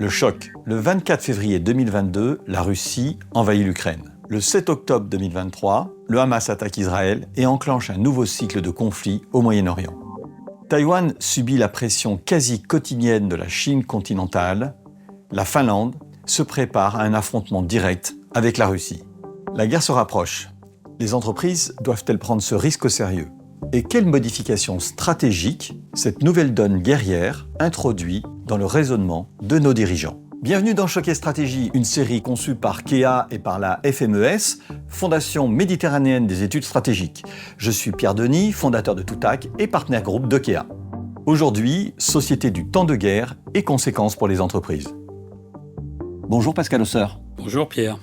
Le choc. Le 24 février 2022, la Russie envahit l'Ukraine. Le 7 octobre 2023, le Hamas attaque Israël et enclenche un nouveau cycle de conflits au Moyen-Orient. Taïwan subit la pression quasi quotidienne de la Chine continentale. La Finlande se prépare à un affrontement direct avec la Russie. La guerre se rapproche. Les entreprises doivent-elles prendre ce risque au sérieux ? Et quelles modifications stratégiques cette nouvelle donne guerrière introduit dans le raisonnement de nos dirigeants ? Bienvenue dans Choc et Stratégie, une série conçue par Kea et par la FMES, Fondation méditerranéenne des études stratégiques. Je suis Pierre Denis, fondateur de Toutac et partenaire groupe de Kea. Aujourd'hui, société du temps de guerre et conséquences pour les entreprises. Bonjour Pascal Osseur. Bonjour Pierre.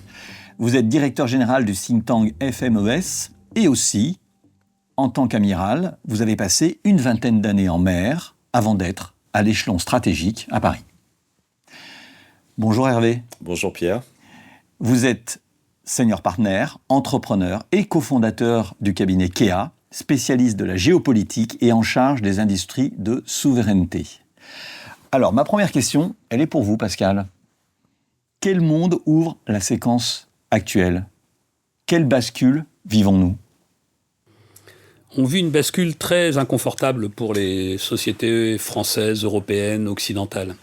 Vous êtes directeur général du think tank FMES et aussi, en tant qu'amiral, vous avez passé une vingtaine d'années en mer avant d'être à l'échelon stratégique à Paris. Bonjour Hervé. Bonjour Pierre. Vous êtes senior partner, entrepreneur et cofondateur du cabinet Kea, spécialiste de la géopolitique et en charge des industries de souveraineté. Alors, ma première question, elle est pour vous Pascal. Quel monde ouvre la séquence actuelle ? Quelle bascule vivons-nous ? On vit une bascule très inconfortable pour les sociétés françaises, européennes, occidentales.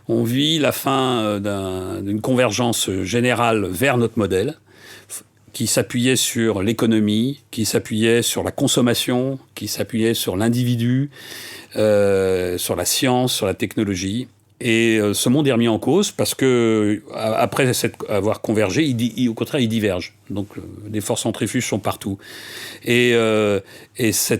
On vit la fin d'une convergence générale vers notre modèle, qui s'appuyait sur l'économie, qui s'appuyait sur la consommation, qui s'appuyait sur l'individu, sur la science, sur la technologie. Et ce monde est remis en cause parce que après avoir convergé, au contraire, il diverge. Donc les forces centrifuges sont partout. Et ce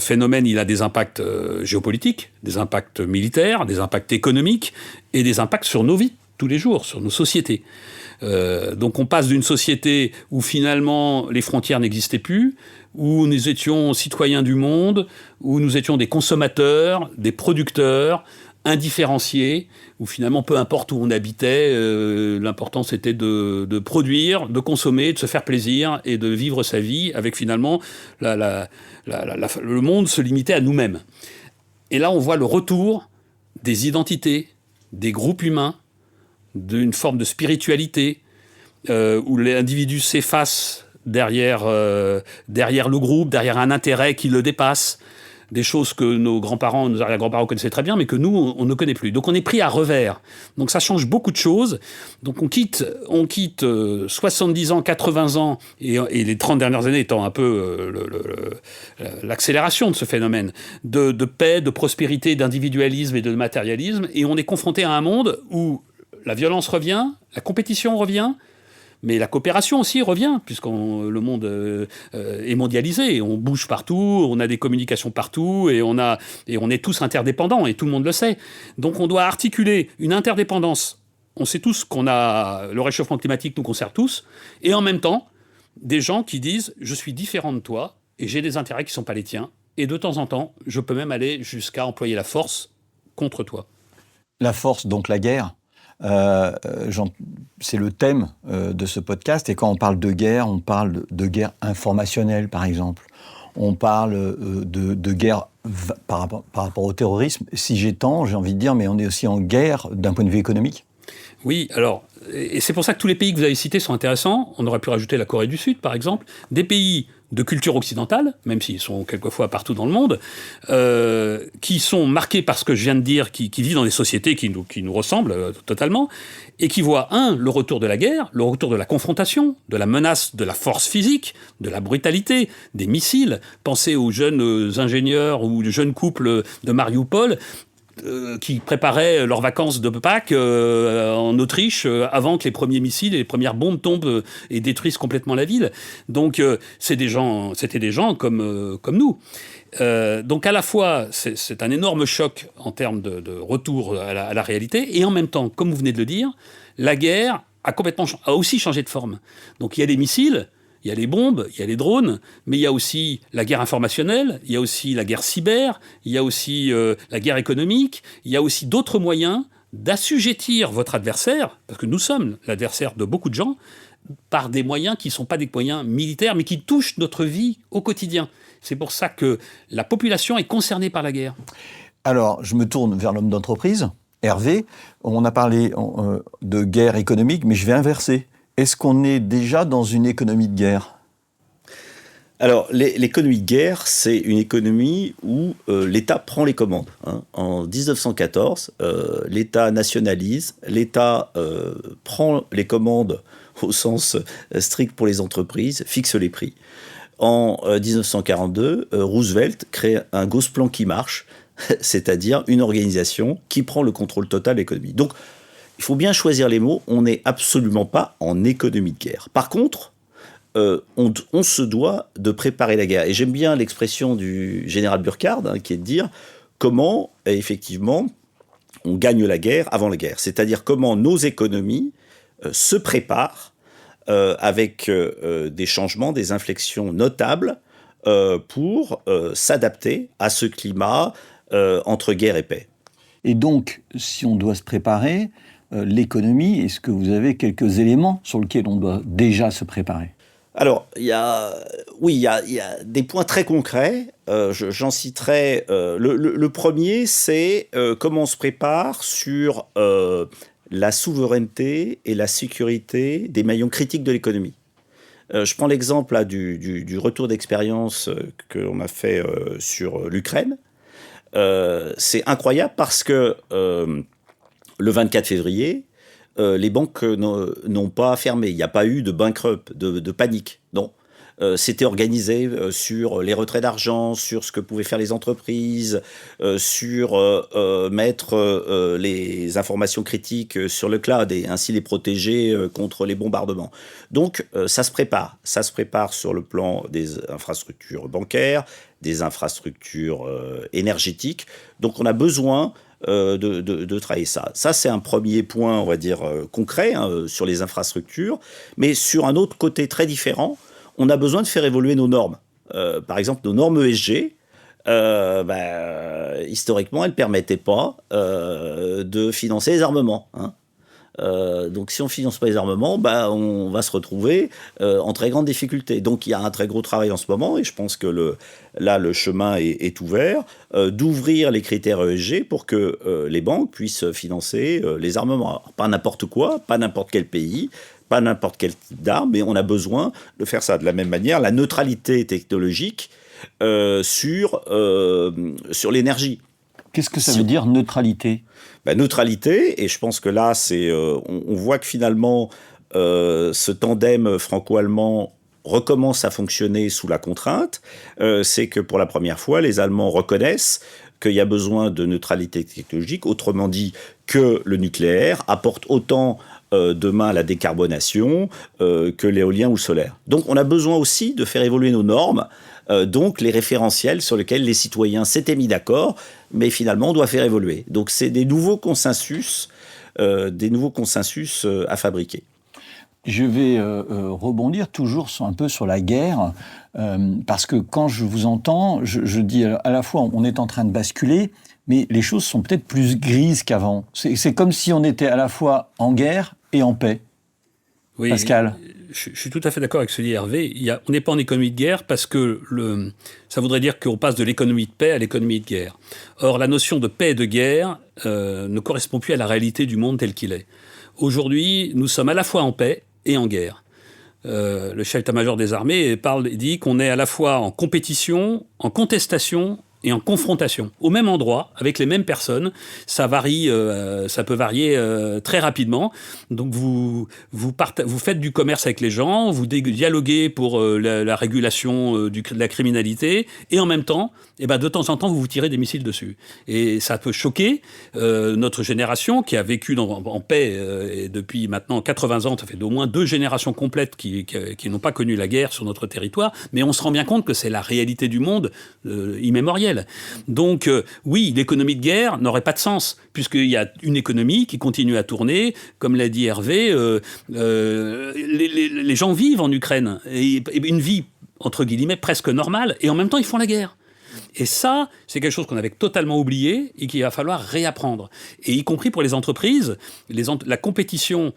phénomène, il a des impacts géopolitiques, des impacts militaires, des impacts économiques et des impacts sur nos vies tous les jours, sur nos sociétés. Donc on passe d'une société où finalement les frontières n'existaient plus, où nous étions citoyens du monde, où nous étions des consommateurs, des producteurs, indifférenciés, où finalement peu importe où on habitait, l'important c'était de produire, de consommer, de se faire plaisir et de vivre sa vie avec finalement le monde se limitait à nous-mêmes. Et là on voit le retour des identités, des groupes humains, d'une forme de spiritualité où l'individu s'efface derrière le groupe, derrière un intérêt qui le dépasse, des choses que nos grands-parents, nos arrière-grands-parents connaissaient très bien, mais que nous, on ne connaît plus. Donc on est pris à revers. Donc ça change beaucoup de choses. Donc on quitte 70 ans, 80 ans, et les 30 dernières années étant un peu l'accélération de ce phénomène, de paix, de prospérité, d'individualisme et de matérialisme, et on est confronté à un monde où la violence revient, la compétition revient, mais la coopération aussi revient, puisque le monde est mondialisé, on bouge partout, on a des communications partout, et on est tous interdépendants, et tout le monde le sait. Donc on doit articuler une interdépendance. On sait tous le réchauffement climatique nous concerne tous, et en même temps, des gens qui disent « je suis différent de toi, et j'ai des intérêts qui ne sont pas les tiens, et de temps en temps, je peux même aller jusqu'à employer la force contre toi. » La force, donc la guerre. C'est le thème de ce podcast, et quand on parle de guerre, on parle de guerre informationnelle, par exemple. On parle de guerre par rapport au terrorisme. Si j'étends, j'ai envie de dire, mais on est aussi en guerre d'un point de vue économique. Oui, alors, et c'est pour ça que tous les pays que vous avez cités sont intéressants. On aurait pu rajouter la Corée du Sud, par exemple. Des pays de culture occidentale, même s'ils sont quelquefois partout dans le monde, qui sont marqués par ce que je viens de dire, qui vivent dans des sociétés qui nous ressemblent totalement, et qui voient, le retour de la guerre, le retour de la confrontation, de la menace de la force physique, de la brutalité, des missiles. Pensez aux jeunes ingénieurs ou aux jeunes couples de Mariupol, qui préparaient leurs vacances de Pâques en Autriche avant que les premiers missiles et les premières bombes tombent et détruisent complètement la ville. Donc c'était des gens comme nous. Donc à la fois c'est un énorme choc en termes de retour à la réalité, et en même temps, comme vous venez de le dire, la guerre a aussi changé de forme. Donc il y a les missiles, il y a les bombes, il y a les drones, mais il y a aussi la guerre informationnelle, il y a aussi la guerre cyber, il y a aussi la guerre économique, il y a aussi d'autres moyens d'assujettir votre adversaire, parce que nous sommes l'adversaire de beaucoup de gens, par des moyens qui ne sont pas des moyens militaires, mais qui touchent notre vie au quotidien. C'est pour ça que la population est concernée par la guerre. Alors, je me tourne vers l'homme d'entreprise, Hervé. On a parlé de guerre économique, mais je vais inverser. Est-ce qu'on est déjà dans une économie de guerre ? Alors, l'économie de guerre, c'est une économie où l'État prend les commandes. En 1914, l'État nationalise, l'État prend les commandes au sens strict pour les entreprises, fixe les prix. En 1942, Roosevelt crée un Gosplan qui marche, c'est-à-dire une organisation qui prend le contrôle total de l'économie. Donc, il faut bien choisir les mots, on n'est absolument pas en économie de guerre. Par contre, on se doit de préparer la guerre. Et j'aime bien l'expression du général Burkhardt, qui est de dire comment, effectivement, on gagne la guerre avant la guerre. C'est-à-dire comment nos économies se préparent avec des changements, des inflexions notables pour s'adapter à ce climat entre guerre et paix. Et donc, si on doit se préparer, l'économie, est-ce que vous avez quelques éléments sur lesquels on doit déjà se préparer ? Alors, il y a des points très concrets. J'en citerai. Le premier, c'est comment on se prépare sur la souveraineté et la sécurité des maillons critiques de l'économie. Je prends l'exemple là, du retour d'expérience qu'on a fait sur l'Ukraine. C'est incroyable parce que le 24 février, les banques n'ont pas fermé. Il n'y a pas eu de bankrupt, de panique. Non. C'était organisé sur les retraits d'argent, sur ce que pouvaient faire les entreprises, sur mettre les informations critiques sur le cloud et ainsi les protéger contre les bombardements. Donc, ça se prépare. Ça se prépare sur le plan des infrastructures bancaires, des infrastructures énergétiques. Donc, on a besoin de travailler ça. Ça, c'est un premier point, on va dire, concret sur les infrastructures. Mais sur un autre côté très différent, on a besoin de faire évoluer nos normes. Par exemple, nos normes ESG, historiquement, elles ne permettaient pas de financer les armements. Donc, si on ne finance pas les armements, on va se retrouver en très grande difficulté. Donc, il y a un très gros travail en ce moment, et je pense que le chemin est ouvert, d'ouvrir les critères ESG pour que les banques puissent financer les armements. Alors, pas n'importe quoi, pas n'importe quel pays, pas n'importe quel type d'arme, mais on a besoin de faire ça. De la même manière, la neutralité technologique sur l'énergie. Qu'est-ce que ça veut dire, neutralité ? Neutralité, et je pense que là, on voit que finalement, ce tandem franco-allemand recommence à fonctionner sous la contrainte. C'est que pour la première fois, les Allemands reconnaissent qu'il y a besoin de neutralité technologique, autrement dit que le nucléaire apporte autant demain la décarbonation que l'éolien ou le solaire. Donc on a besoin aussi de faire évoluer nos normes, donc les référentiels sur lesquels les citoyens s'étaient mis d'accord, mais finalement on doit faire évoluer. Donc c'est des nouveaux consensus à fabriquer. Je vais rebondir toujours un peu sur la guerre, parce que quand je vous entends, je dis à la fois on est en train de basculer, mais les choses sont peut-être plus grises qu'avant. C'est comme si on était à la fois en guerre et en paix. Oui, Pascal. Je suis tout à fait d'accord avec ce que dit Hervé. On n'est pas en économie de guerre parce que ça voudrait dire qu'on passe de l'économie de paix à l'économie de guerre. Or, la notion de paix et de guerre ne correspond plus à la réalité du monde tel qu'il est. Aujourd'hui, nous sommes à la fois en paix et en guerre. Le chef d'état-major des armées dit qu'on est à la fois en compétition, en contestation et en confrontation, au même endroit, avec les mêmes personnes. Ça varie, ça peut varier très rapidement. Donc vous faites du commerce avec les gens, vous dialoguez pour la régulation de la criminalité, et en même temps, de temps en temps, vous vous tirez des missiles dessus. Et ça peut choquer notre génération qui a vécu en paix depuis maintenant 80 ans. Ça fait d'au moins 2 générations complètes qui n'ont pas connu la guerre sur notre territoire. Mais on se rend bien compte que c'est la réalité du monde immémorielle. Donc oui, l'économie de guerre n'aurait pas de sens, puisqu'il y a une économie qui continue à tourner. Comme l'a dit Hervé, les gens vivent en Ukraine, et une vie, entre guillemets, presque normale, et en même temps, ils font la guerre. Et ça, c'est quelque chose qu'on avait totalement oublié et qu'il va falloir réapprendre. Et y compris pour les entreprises, la compétition,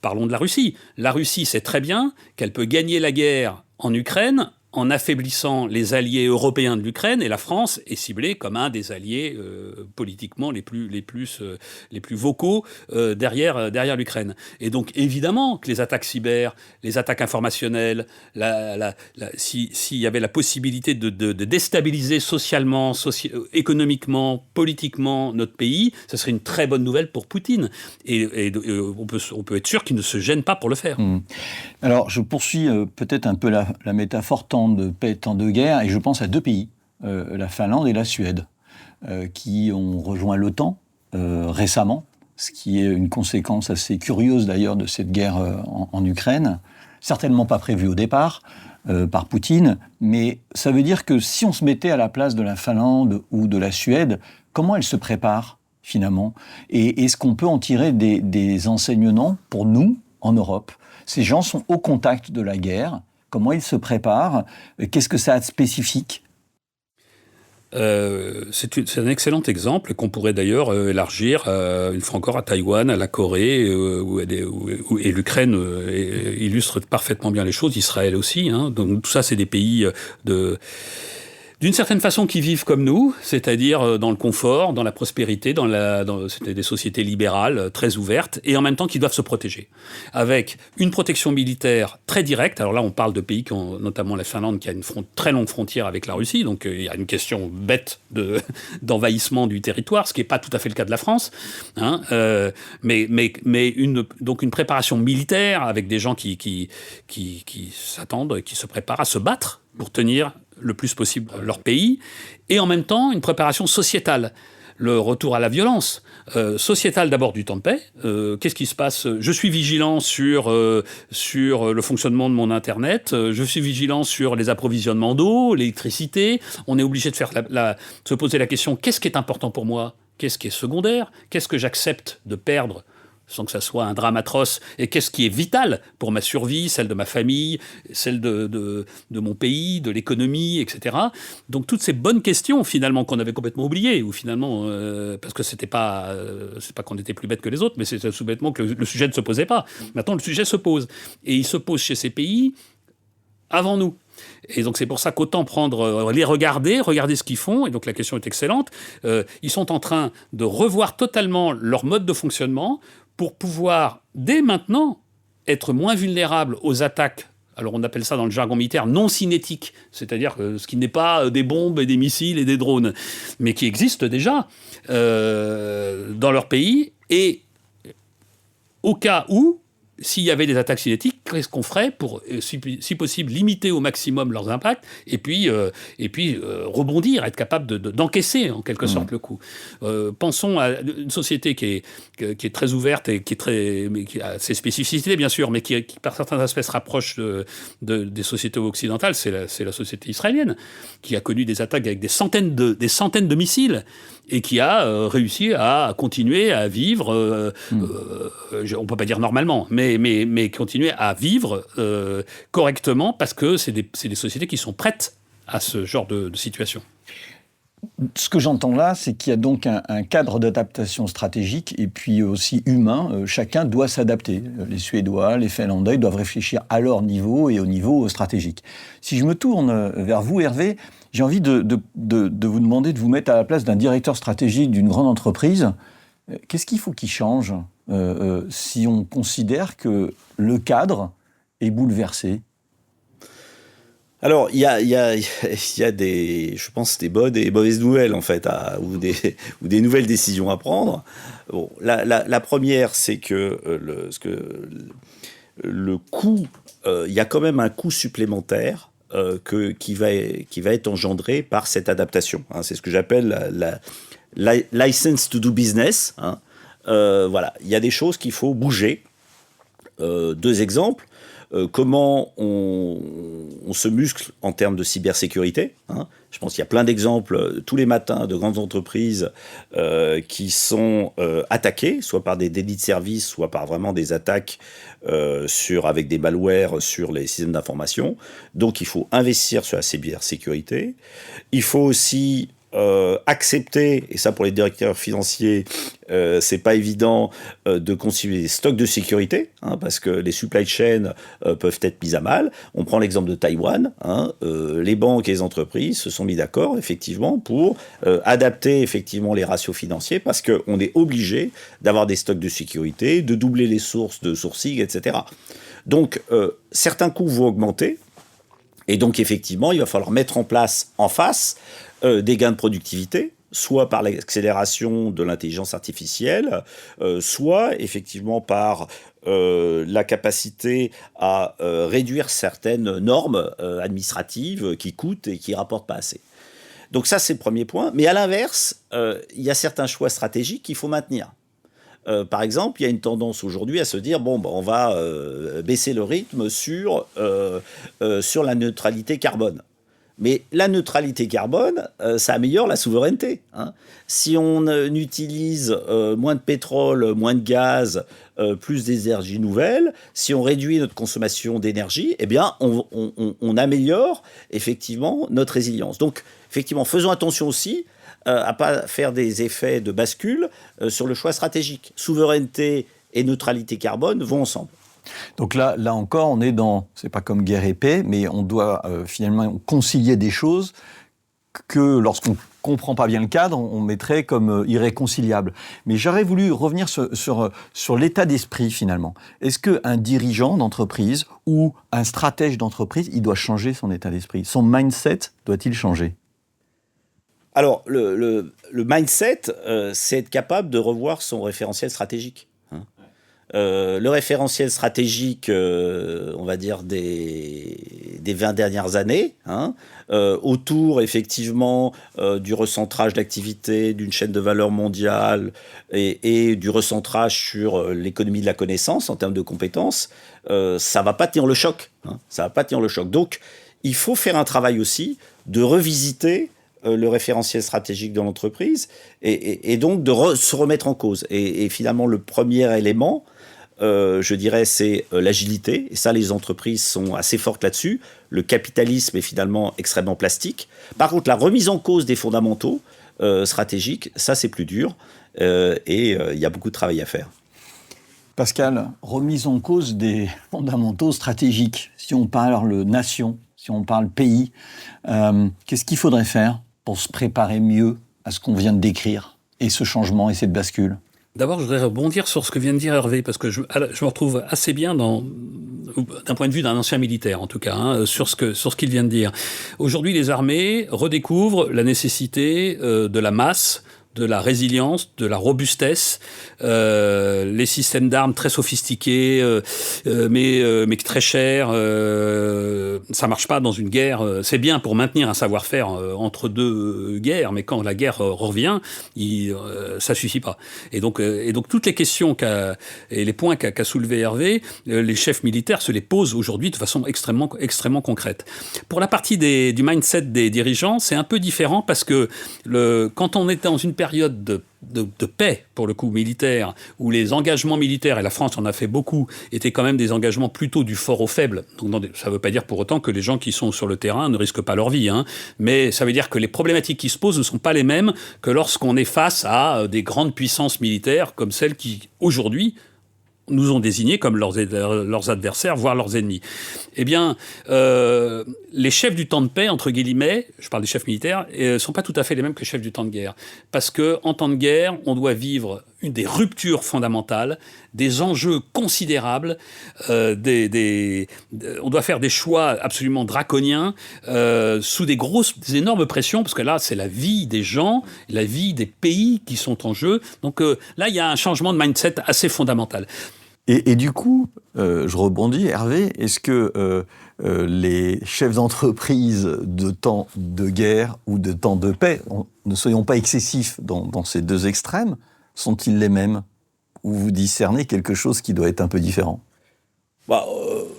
parlons de la Russie. La Russie sait très bien qu'elle peut gagner la guerre en Ukraine en affaiblissant les alliés européens de l'Ukraine, et la France est ciblée comme un des alliés politiquement les plus vocaux derrière l'Ukraine. Et donc évidemment que les attaques cyber, les attaques informationnelles, s'il y avait la possibilité de déstabiliser socialement, économiquement, politiquement notre pays, ce serait une très bonne nouvelle pour Poutine. Et on peut être sûr qu'il ne se gêne pas pour le faire. Alors je poursuis peut-être un peu la métaphore temps de paix, temps de guerre, et je pense à deux pays, la Finlande et la Suède, qui ont rejoint l'OTAN récemment, ce qui est une conséquence assez curieuse d'ailleurs de cette guerre en Ukraine, certainement pas prévue au départ par Poutine, mais ça veut dire que si on se mettait à la place de la Finlande ou de la Suède, comment elle se prépare finalement ? Et est-ce qu'on peut en tirer des enseignements pour nous en Europe ? Ces gens sont au contact de la guerre. Comment ils se préparent ? Qu'est-ce que ça a de spécifique ? C'est un excellent exemple qu'on pourrait d'ailleurs élargir une fois encore à Taïwan, à la Corée, et l'Ukraine illustre parfaitement bien les choses, Israël aussi. Donc tout ça, c'est des pays d'une certaine façon qui vivent comme nous, c'est-à-dire dans le confort, dans la prospérité, c'était des sociétés libérales très ouvertes, et en même temps qui doivent se protéger. Avec une protection militaire très directe, alors là on parle de pays qui ont, notamment la Finlande, qui a une très longue frontière avec la Russie, donc il y a une question bête d'envahissement du territoire, ce qui n'est pas tout à fait le cas de la France, mais donc une préparation militaire avec des gens qui s'attendent, qui se préparent à se battre pour tenir le plus possible leur pays, et en même temps une préparation sociétale, le retour à la violence, sociétale d'abord du temps de paix. Qu'est-ce qui se passe ? Je suis vigilant sur le fonctionnement de mon Internet, je suis vigilant sur les approvisionnements d'eau, l'électricité. On est obligé de se poser la question, qu'est-ce qui est important pour moi ? Qu'est-ce qui est secondaire ? Qu'est-ce que j'accepte de perdre sans que ça soit un drame atroce, et qu'est-ce qui est vital pour ma survie, celle de ma famille, celle de mon pays, de l'économie, etc. Donc toutes ces bonnes questions, finalement, qu'on avait complètement oubliées, ou finalement, parce que c'est pas qu'on était plus bêtes que les autres, mais c'est tout bêtement que le sujet ne se posait pas. Maintenant, le sujet se pose. Et il se pose chez ces pays avant nous. Et donc c'est pour ça qu'autant regarder ce qu'ils font, et donc la question est excellente. Ils sont en train de revoir totalement leur mode de fonctionnement pour pouvoir, dès maintenant, être moins vulnérables aux attaques. Alors on appelle ça dans le jargon militaire non cinétique, c'est-à-dire ce qui n'est pas des bombes et des missiles et des drones, mais qui existent déjà dans leur pays. Et au cas où, s'il y avait des attaques cinétiques, qu'est-ce qu'on ferait pour, si possible, limiter au maximum leurs impacts et puis rebondir, être capable d'encaisser en quelque sorte le coup. Pensons à une société qui est très ouverte et mais qui a ses spécificités bien sûr, mais qui par certains aspects se rapproche des sociétés occidentales. C'est la société israélienne qui a connu des attaques avec des centaines de missiles et qui a réussi à continuer à vivre, on ne peut pas dire normalement, mais continuer à vivre correctement parce que c'est des sociétés qui sont prêtes à ce genre de situation. Ce que j'entends là, c'est qu'il y a donc un cadre d'adaptation stratégique et puis aussi humain. Chacun doit s'adapter. Les Suédois, les Finlandais doivent réfléchir à leur niveau et au niveau stratégique. Si je me tourne vers vous, Hervé, j'ai envie de vous demander de vous mettre à la place d'un directeur stratégique d'une grande entreprise. Qu'est-ce qu'il faut qu'il change si on considère que le cadre est bouleversé ? Alors, il y a je pense, des bonnes et mauvaises nouvelles, en fait, ou des nouvelles décisions à prendre. Bon, la première, c'est que le coût, il y a quand même un coût supplémentaire qui va être engendré par cette adaptation. C'est ce que j'appelle la license to do business. Voilà, il y a des choses qu'il faut bouger. Deux exemples. Comment on se muscle en termes de cybersécurité. Je pense qu'il y a plein d'exemples tous les matins de grandes entreprises qui sont attaquées, soit par des délits de service, soit par vraiment des attaques avec des malwares sur les systèmes d'information. Donc il faut investir sur la cybersécurité. Il faut aussi accepter, et ça pour les directeurs financiers, c'est pas évident de constituer des stocks de sécurité, parce que les supply chains peuvent être mises à mal. On prend l'exemple de Taïwan. Les banques et les entreprises se sont mis d'accord, effectivement, pour adapter effectivement les ratios financiers, parce qu'on est obligé d'avoir des stocks de sécurité, de doubler les sources de sourcing, etc. Donc, certains coûts vont augmenter. Et donc, effectivement, il va falloir mettre en place, en face, des gains de productivité, soit par l'accélération de l'intelligence artificielle, soit, effectivement, par la capacité à réduire certaines normes administratives qui coûtent et qui rapportent pas assez. Donc ça, c'est le premier point. Mais à l'inverse, il y a certains choix stratégiques qu'il faut maintenir. Par exemple, il y a une tendance aujourd'hui à se dire on va baisser le rythme sur la neutralité carbone. Mais la neutralité carbone, ça améliore la souveraineté. Si on utilise moins de pétrole, moins de gaz, plus d'énergie nouvelle, si on réduit notre consommation d'énergie, eh bien, on améliore effectivement notre résilience. Donc, effectivement, faisons attention aussi à pas faire des effets de bascule sur le choix stratégique. Souveraineté et neutralité carbone vont ensemble. Donc là encore, on est dans, c'est pas comme guerre et paix, mais on doit finalement concilier des choses que lorsqu'on comprend pas bien le cadre, on mettrait comme irréconciliables. Mais j'aurais voulu revenir sur l'état d'esprit finalement. Est-ce qu'un dirigeant d'entreprise ou un stratège d'entreprise, il doit changer son état d'esprit? Son mindset doit-il changer? Alors, le mindset, c'est être capable de revoir son référentiel stratégique. Le référentiel stratégique, on va dire, des 20 dernières années, autour, effectivement, du recentrage d'activité, d'une chaîne de valeur mondiale et du recentrage sur l'économie de la connaissance en termes de compétences, ça ne va pas tenir le choc. Ça va pas tenir le choc. Donc, il faut faire un travail aussi de revisiter le référentiel stratégique de l'entreprise et donc de se remettre en cause. Et finalement, le premier élément, je dirais, c'est l'agilité. Et ça, les entreprises sont assez fortes là-dessus. Le capitalisme est finalement extrêmement plastique. Par contre, la remise en cause des fondamentaux stratégiques, ça, c'est plus dur. Et il y a beaucoup de travail à faire. Pascal, remise en cause des fondamentaux stratégiques. Si on parle nation, si on parle pays, qu'est-ce qu'il faudrait faire pour se préparer mieux à ce qu'on vient de décrire et ce changement et cette bascule? D'abord, je voudrais rebondir sur ce que vient de dire Hervé, parce que je me retrouve assez bien d'un point de vue d'un ancien militaire, en tout cas, sur ce qu'il vient de dire. Aujourd'hui, les armées redécouvrent la nécessité de la masse, de la résilience, de la robustesse, les systèmes d'armes très sophistiqués, mais très chers. Ça marche pas dans une guerre. C'est bien pour maintenir un savoir-faire entre deux guerres, mais quand la guerre revient, ça suffit pas. Et donc toutes les questions et les points qu'a soulevé Hervé, les chefs militaires se les posent aujourd'hui de façon extrêmement concrète. Pour la partie du mindset des dirigeants, c'est un peu différent parce que quand on est dans une période de paix, pour le coup, militaire, où les engagements militaires, et la France en a fait beaucoup, étaient quand même des engagements plutôt du fort au faible. Donc, ça ne veut pas dire pour autant que les gens qui sont sur le terrain ne risquent pas leur vie, mais ça veut dire que les problématiques qui se posent ne sont pas les mêmes que lorsqu'on est face à des grandes puissances militaires comme celles qui, aujourd'hui, nous ont désignés comme leurs adversaires, voire leurs ennemis. Eh bien, les chefs du temps de paix, entre guillemets, je parle des chefs militaires, sont pas tout à fait les mêmes que les chefs du temps de guerre. Parce que en temps de guerre, on doit vivre des ruptures fondamentales, des enjeux considérables, on doit faire des choix absolument draconiens, sous des énormes pressions, parce que là, c'est la vie des gens, la vie des pays qui sont en jeu. Donc là, il y a un changement de mindset assez fondamental. Et du coup, je rebondis, Hervé, est-ce que les chefs d'entreprise de temps de guerre ou de temps de paix, ne soyons pas excessifs dans ces deux extrêmes, sont-ils les mêmes? Ou vous discernez quelque chose qui doit être un peu différent?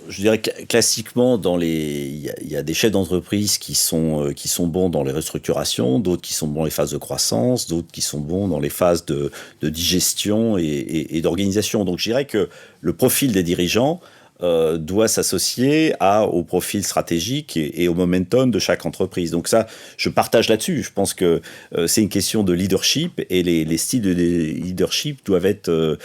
Je dirais que classiquement, il y a des chefs d'entreprise qui sont bons dans les restructurations, d'autres qui sont bons dans les phases de croissance, d'autres qui sont bons dans les phases de digestion et d'organisation. Donc je dirais que le profil des dirigeants doit s'associer au profil stratégique et au momentum de chaque entreprise. Donc ça, je partage là-dessus. Je pense que c'est une question de leadership et les styles de leadership doivent être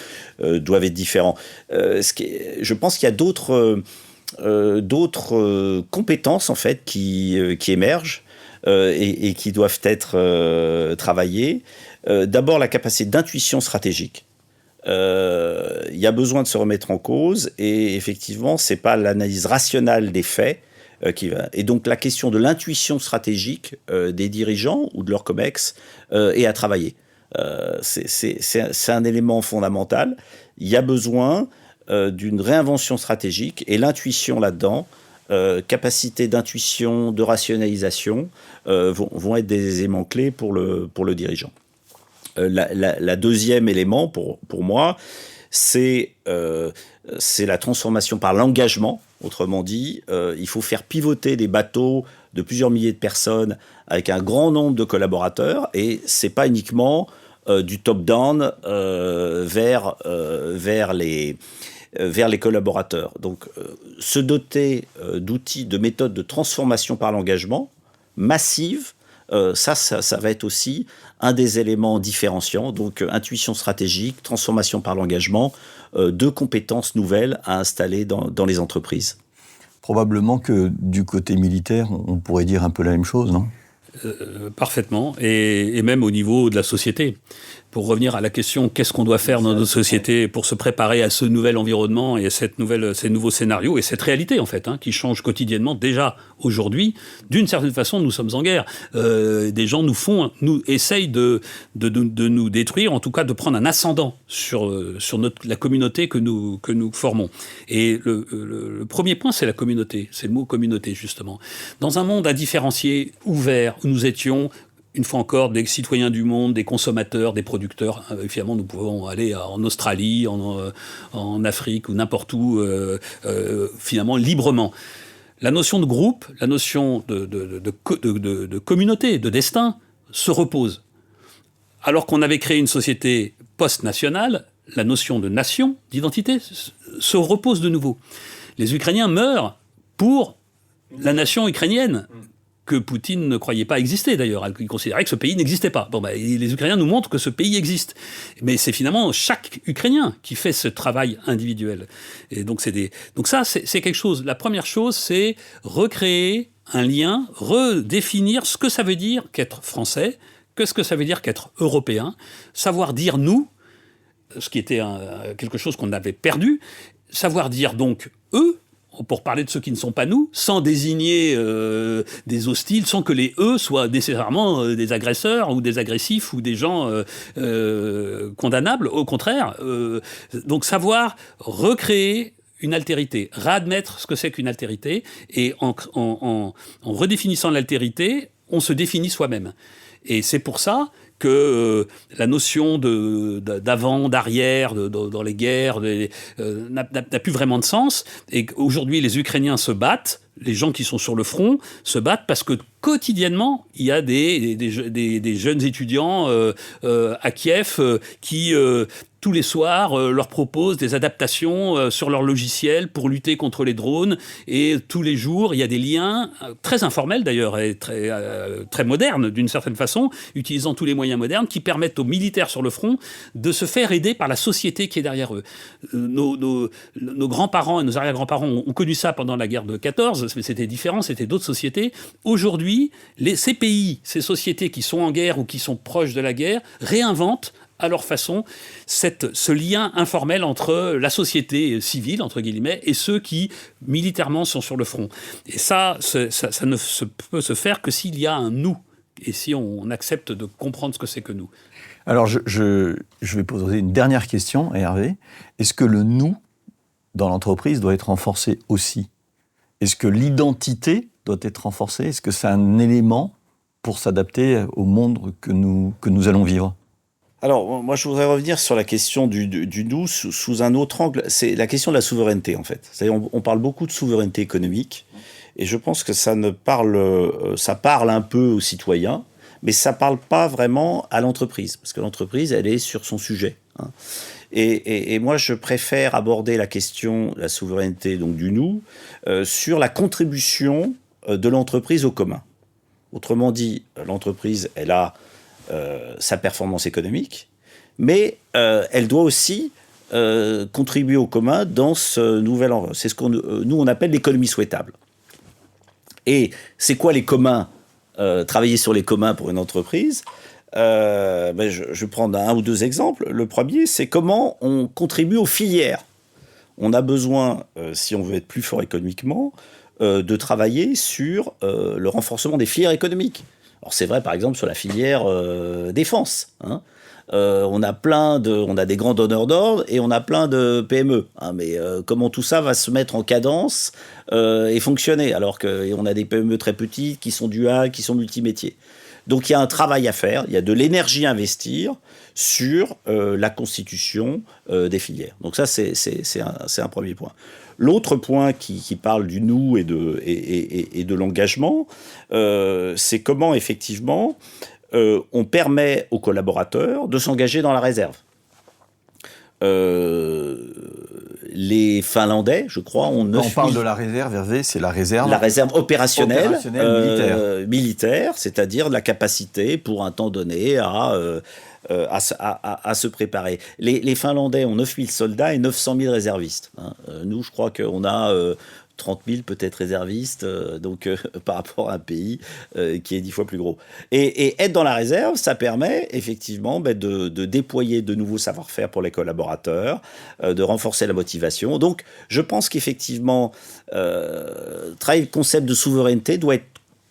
différents. Je pense qu'il y a d'autres compétences en fait qui émergent et qui doivent être travaillées. D'abord, la capacité d'intuition stratégique. Il y a besoin de se remettre en cause et effectivement, c'est pas l'analyse rationnelle des faits qui va. Et donc, la question de l'intuition stratégique des dirigeants ou de leur COMEX est à travailler. C'est un élément fondamental. Il y a besoin d'une réinvention stratégique et l'intuition là-dedans, capacité d'intuition, de rationalisation vont être des éléments clés pour le dirigeant. La deuxième élément pour moi, c'est la transformation par l'engagement. Autrement dit, il faut faire pivoter des bateaux de plusieurs milliers de personnes avec un grand nombre de collaborateurs et c'est pas uniquement du top-down vers les collaborateurs. Donc, se doter d'outils, de méthodes de transformation par l'engagement massive, ça va être aussi un des éléments différenciants. Donc, intuition stratégique, transformation par l'engagement, deux compétences nouvelles à installer dans les entreprises. Probablement que du côté militaire, on pourrait dire un peu la même chose, non ? Parfaitement, et même au niveau de la société. Pour revenir à la question, qu'est-ce qu'on doit faire dans notre société pour se préparer à ce nouvel environnement et à ces nouveaux scénarios et cette réalité en fait, qui change quotidiennement. Déjà aujourd'hui, d'une certaine façon, nous sommes en guerre. Des gens nous essayent de nous détruire, en tout cas de prendre un ascendant sur la communauté que nous formons. Et le premier point, c'est la communauté. C'est le mot communauté justement. Dans un monde indifférencié, ouvert, où nous étions une fois encore, des citoyens du monde, des consommateurs, des producteurs. Finalement, nous pouvons aller en Australie, en Afrique ou n'importe où, finalement, librement. La notion de groupe, la notion de communauté, de destin, se repose. Alors qu'on avait créé une société post-nationale, la notion de nation, d'identité, se repose de nouveau. Les Ukrainiens meurent pour la nation ukrainienne, que Poutine ne croyait pas exister d'ailleurs. Il considérait que ce pays n'existait pas. Les Ukrainiens nous montrent que ce pays existe. Mais c'est finalement chaque Ukrainien qui fait ce travail individuel. Et donc ça, c'est quelque chose. La première chose, c'est recréer un lien, redéfinir ce que ça veut dire qu'être français, ce que ça veut dire qu'être européen, savoir dire nous, ce qui était quelque chose qu'on avait perdu, savoir dire donc eux, pour parler de ceux qui ne sont pas nous, sans désigner des hostiles, sans que les eux soient nécessairement des agresseurs ou des agressifs ou des gens condamnables. Au contraire, donc savoir recréer une altérité, réadmettre ce que c'est qu'une altérité, et en redéfinissant l'altérité, on se définit soi-même. Et c'est pour ça que la notion d'avant, d'arrière, dans les guerres, n'a plus vraiment de sens. Et qu'aujourd'hui, les Ukrainiens se battent, les gens qui sont sur le front se battent parce que quotidiennement, il y a des jeunes étudiants à Kiev qui... tous les soirs, leur proposent des adaptations sur leur logiciel pour lutter contre les drones. Et tous les jours, il y a des liens très informels d'ailleurs et très modernes d'une certaine façon, utilisant tous les moyens modernes qui permettent aux militaires sur le front de se faire aider par la société qui est derrière eux. Nos grands-parents et nos arrière-grands-parents ont connu ça pendant la guerre de 14, mais c'était différent, c'était d'autres sociétés. Aujourd'hui, ces pays, ces sociétés qui sont en guerre ou qui sont proches de la guerre, réinventent à leur façon, ce lien informel entre la société civile, entre guillemets, et ceux qui, militairement, sont sur le front. Et ça ne peut se faire que s'il y a un « nous », et si on accepte de comprendre ce que c'est que nous. Alors, je vais poser une dernière question à Hervé. Est-ce que le « nous », dans l'entreprise, doit être renforcé aussi ? Est-ce que l'identité doit être renforcée ? Est-ce que c'est un élément pour s'adapter au monde que nous allons vivre ? Alors, moi, je voudrais revenir sur la question du nous sous un autre angle. C'est la question de la souveraineté, en fait. C'est-à-dire, on parle beaucoup de souveraineté économique, et je pense que ça parle un peu aux citoyens, mais ça parle pas vraiment à l'entreprise, parce que l'entreprise, elle est sur son sujet. Et moi, je préfère aborder la question de la souveraineté, donc du nous, sur la contribution de l'entreprise au commun. Autrement dit, l'entreprise, elle a sa performance économique, mais elle doit aussi contribuer au commun dans ce nouvel environnement. C'est ce qu'on nous on appelle l'économie souhaitable. Et c'est quoi les communs, travailler sur les communs pour une entreprise? Je vais prendre un ou deux exemples. Le premier, c'est comment on contribue aux filières. On a besoin, si on veut être plus fort économiquement, de travailler sur le renforcement des filières économiques. Alors c'est vrai par exemple sur la filière défense. Hein. On a des grands donneurs d'ordre et on a plein de PME. Hein, mais comment tout ça va se mettre en cadence et fonctionner alors qu'on a des PME très petites qui sont duales, qui sont multimétiers. Donc il y a un travail à faire, il y a de l'énergie à investir sur la constitution des filières. Donc ça, c'est un premier point. L'autre point qui parle du nous et de l'engagement, c'est comment effectivement on permet aux collaborateurs de s'engager dans la réserve. Les Finlandais, je crois, ont 9 000... On parle de la réserve, Hervé, c'est la réserve... La réserve opérationnelle militaire, c'est-à-dire la capacité, pour un temps donné, à se préparer. Les Finlandais ont 9 000 soldats et 900 000 réservistes. Hein. Nous, je crois qu'on a 30 000 peut-être réservistes, par rapport à un pays qui est 10 fois plus gros. Et être dans la réserve, ça permet effectivement de déployer de nouveaux savoir-faire pour les collaborateurs, de renforcer la motivation. Donc, je pense qu'effectivement, travailler le concept de souveraineté doit être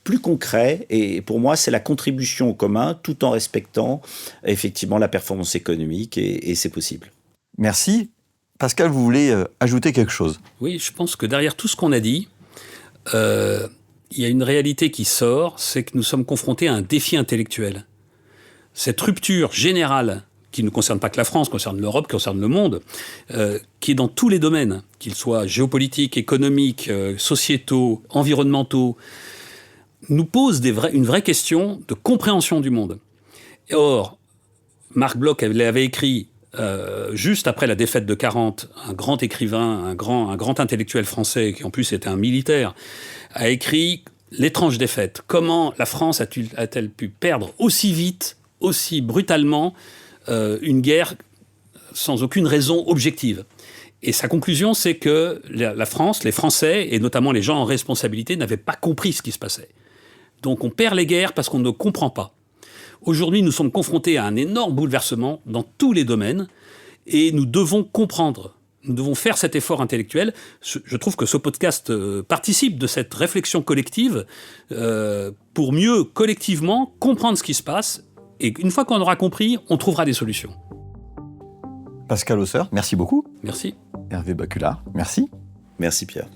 plus concret, et pour moi, c'est la contribution au commun, tout en respectant effectivement la performance économique, et c'est possible. Merci. Pascal, vous voulez ajouter quelque chose? Oui, je pense que derrière tout ce qu'on a dit, il y a une réalité qui sort, c'est que nous sommes confrontés à un défi intellectuel. Cette rupture générale, qui ne concerne pas que la France, concerne l'Europe, concerne le monde, qui est dans tous les domaines, qu'ils soient géopolitiques, économiques, sociétaux, environnementaux, nous pose une vraie question de compréhension du monde. Or, Marc Bloch l'avait écrit juste après la défaite de 40, un grand écrivain, un grand intellectuel français, qui en plus était un militaire, a écrit « L'étrange défaite ». Comment la France a-t-elle pu perdre aussi vite, aussi brutalement, une guerre sans aucune raison objective? Et sa conclusion, c'est que la France, les Français, et notamment les gens en responsabilité, n'avaient pas compris ce qui se passait. Donc on perd les guerres parce qu'on ne comprend pas. Aujourd'hui, nous sommes confrontés à un énorme bouleversement dans tous les domaines et nous devons comprendre, nous devons faire cet effort intellectuel. Je trouve que ce podcast participe de cette réflexion collective pour mieux, collectivement, comprendre ce qui se passe. Et une fois qu'on aura compris, on trouvera des solutions. Pascal Hausseur, merci beaucoup. Merci. Hervé Baculard, merci. Merci Pierre.